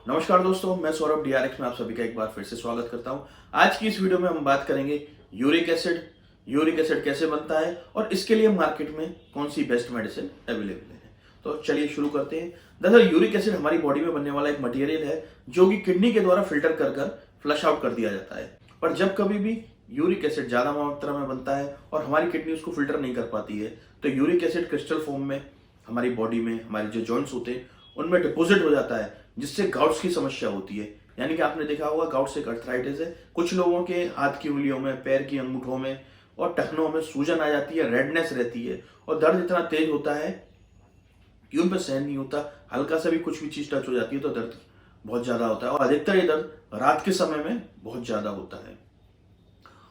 नमस्कार दोस्तों, मैं सौरभ डीआरएक्स में आप सभी का एक बार फिर से स्वागत करता हूं। आज की इस वीडियो में हम बात करेंगे यूरिक एसिड। यूरिक एसिड कैसे बनता है और इसके लिए मार्केट में कौन सी बेस्ट मेडिसिन अवेलेबल है। तो चलिए शुरू करते हैं। दरअसल यूरिक एसिड हमारी बॉडी में बनने वाला एक मटेरियल है जो कि किडनी के द्वारा फिल्टर कर कर फ्लश आउट कर दिया जाता है। पर जब कभी भी यूरिक एसिड ज्यादा मात्रा में बनता है और हमारी किडनी उसको फिल्टर नहीं कर पाती है तो यूरिक एसिड क्रिस्टल फॉर्म में हमारी बॉडी में हमारे जो जॉइंट्स होते हैं उनमें डिपोजिट हो जाता है, जिससे गाउट्स की समस्या होती है। यानी कि आपने देखा होगा गाउट्स एक अर्थराइटिस है। कुछ लोगों के हाथ की उंगलियों में, पैर की अंगूठों में और टखनों में सूजन आ जाती है, रेडनेस रहती है और दर्द इतना तेज होता है कि उन पर सहन नहीं होता। हल्का सा भी कुछ भी चीज टच हो जाती है तो दर्द बहुत ज्यादा होता है और अधिकतर ये दर्द रात के समय में बहुत ज्यादा होता है।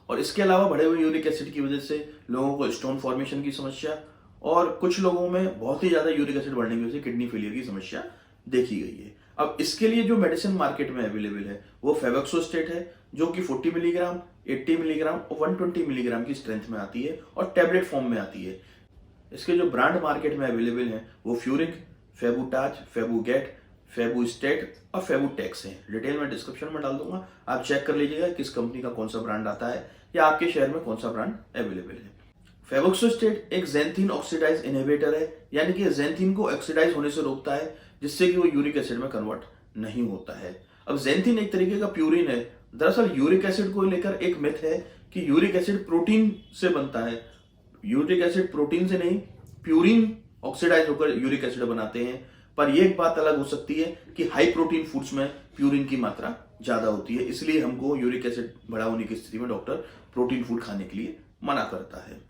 और इसके अलावा बढ़े हुए यूरिक एसिड की वजह से लोगों को स्टोन फॉर्मेशन की समस्या और कुछ लोगों में बहुत ही ज्यादा यूरिक एसिड बढ़ने की वजह से किडनी फेलियर की समस्या देखी गई है। अब इसके लिए जो मेडिसिन मार्केट में अवेलेबल है वो फेबोक्सोस्टेट है, जो कि 40 मिलीग्राम, 80 मिलीग्राम और 120 मिलीग्राम की स्ट्रेंथ में आती है और टैबलेट फॉर्म में आती है। इसके जो ब्रांड मार्केट में अवेलेबल हैं वो फ्यूरिक, फेबुटाज, फेबुगेट, फेबुस्टेट और फेबुटेक्स हैं। डिटेल में डिस्क्रिप्शन में डाल दूंगा, आप चेक कर लीजिएगा किस कंपनी का कौन सा ब्रांड आता है या आपके शहर में कौन सा ब्रांड अवेलेबल है। फेबोक्सोस्टेट एक ज़ैंथीन ऑक्सीडाइज इनहिबिटर है, यानी कि ज़ैंथीन को ऑक्सीडाइज होने से रोकता है जिससे कि वो यूरिक एसिड में कन्वर्ट नहीं होता है। अब ज़ैंथीन एक तरीके का प्यूरिन है। दरअसल यूरिक एसिड को लेकर एक मिथ है कि यूरिक एसिड प्रोटीन से बनता है। यूरिक एसिड प्रोटीन से नहीं, प्यूरिन ऑक्सीडाइज होकर यूरिक एसिड बनाते हैं। पर यह एक बात अलग हो सकती है कि हाई प्रोटीन फूड्स में प्यूरिन की मात्रा ज्यादा होती है, इसलिए हमको यूरिक एसिड बढ़ा होने की स्थिति में डॉक्टर प्रोटीन फूड खाने के लिए मना करता है।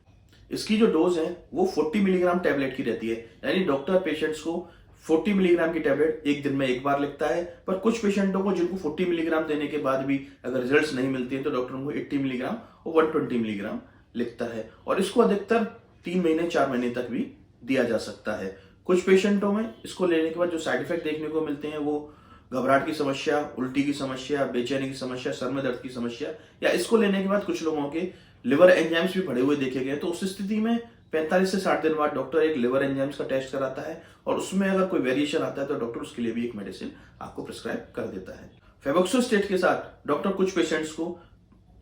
इसकी जो डोज है वो 40 मिलीग्राम टैबलेट की रहती है, यानी डॉक्टर पेशेंट्स को 40 मिलीग्राम की टैबलेट एक दिन में एक बार लिखता है। पर कुछ पेशेंटों को जिनको 40 मिलीग्राम देने के बाद भी अगर रिजल्ट्स नहीं मिलते हैं तो डॉक्टर उनको 80 मिलीग्राम और 120 मिलीग्राम लिखता है और इसको अधिकतर 3 महीने 4 महीने तक भी दिया जा सकता है। कुछ पेशेंटों में इसको लेने के बाद जो साइड इफेक्ट देखने को मिलते हैं वो घबराहट की समस्या, उल्टी की समस्या, बेचैनी की समस्या, सर में दर्द की समस्या, या इसको लेने के बाद कुछ लोगों के लिवर एंजाइम्स भी बढ़े हुए देखे गए। तो उस स्थिति में 45 से 60 दिन बाद डॉक्टर एक लिवर एंजाइम्स का टेस्ट कराता है और उसमें अगर कोई वेरिएशन आता है तो डॉक्टर उसके लिए भी एक मेडिसिन आपको प्रिस्क्राइब कर देता है। फेबोक्सोस्टेट के साथ डॉक्टर कुछ पेशेंट्स को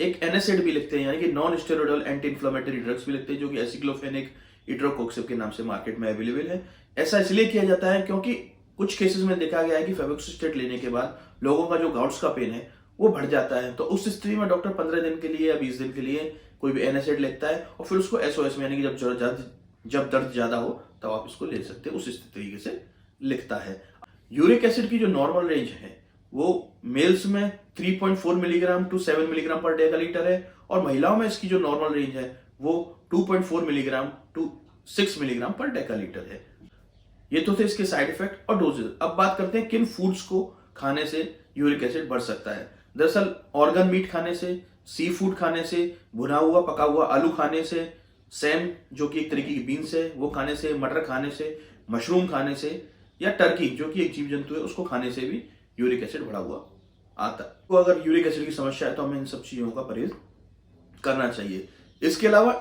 एक एनएसएड भी लिखते हैं, यानी कि non steroidal anti inflammatory drugs भी लिखते हैं, जो कि एसिक्लोफेनिक, इट्रोकोक्सिब के नाम से मार्केट में अवेलेबल है। ऐसा इसलिए किया जाता है क्योंकि कुछ केसेस में देखा गया है कि फेबोक्सोस्टेट लेने के बाद लोगों का जो गाउट्स का पेन है वो बढ़ जाता है। तो उस स्थिति में डॉक्टर 15 दिन के लिए या 20 दिन के लिए कोई भी एनएसएड लिखता है और फिर उसको एसओएस में, यानी कि जब दर्द ज्यादा हो तब आप इसको ले सकते हैं, उस तरीके से लिखता है। यूरिक एसिड की जो नॉर्मल रेंज है वो मेल्स में 3.4 मिलीग्राम टू 7 मिलीग्राम पर डेकालीटर है और महिलाओं में इसकी जो नॉर्मल रेंज है वो 2.4 मिलीग्राम टू 6 मिलीग्राम पर डेकालीटर है। ये तो थे इसके साइड इफेक्ट और डोजेज। अब बात करते हैं किन फूड्स को खाने से यूरिक एसिड बढ़ सकता है। दरअसल ऑर्गन मीट खाने से, सी फूड खाने से, भुना हुआ पका हुआ आलू खाने से, सैम जो कि एक तरीके की बीन्स है वो खाने से, मटर खाने से, मशरूम खाने से, या टर्की जो कि एक जीव जंतु है उसको खाने से भी यूरिक एसिड बढ़ा हुआ आता है। तो अगर यूरिक एसिड की समस्या है तो हमें इन सब चीजों का परहेज करना चाहिए। इसके अलावा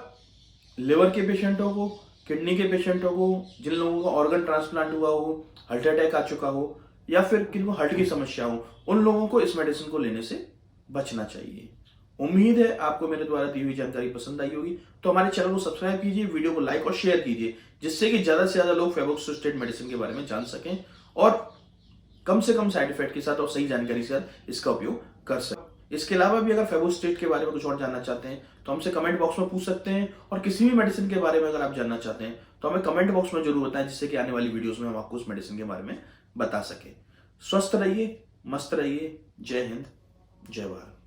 लिवर के पेशेंटों को, किडनी के पेशेंटों को, जिन लोगों का ऑर्गन ट्रांसप्लांट हुआ हो, हार्ट अटैक आ चुका हो या फिर किनको हार्ट की समस्या हो, उन लोगों को इस मेडिसिन को लेने से बचना चाहिए। उम्मीद है आपको मेरे द्वारा दी हुई जानकारी पसंद आई होगी। तो हमारे चैनल को सब्सक्राइब कीजिए, वीडियो को लाइक और शेयर कीजिए, जिससे कि ज्यादा से ज्यादा लोग फेबोक्सोस्टेट मेडिसिन के बारे में जान सकें और कम से कम साइड इफेक्ट के साथ और सही जानकारी के साथ इसका उपयोग कर सकें। इसके अलावा भी अगर फेबोस्टेट के बारे में कुछ और जानना चाहते हैं तो हमसे कमेंट बॉक्स में पूछ सकते हैं और किसी भी मेडिसिन के बारे में अगर आप जानना चाहते हैं तो हमें कमेंट बॉक्स में जरूर बताएं, जिससे कि आने वाली वीडियोस में हम आपको उस मेडिसिन के बारे में बता सकें। स्वस्थ रहिए, मस्त रहिए। जय हिंद, जय भारत।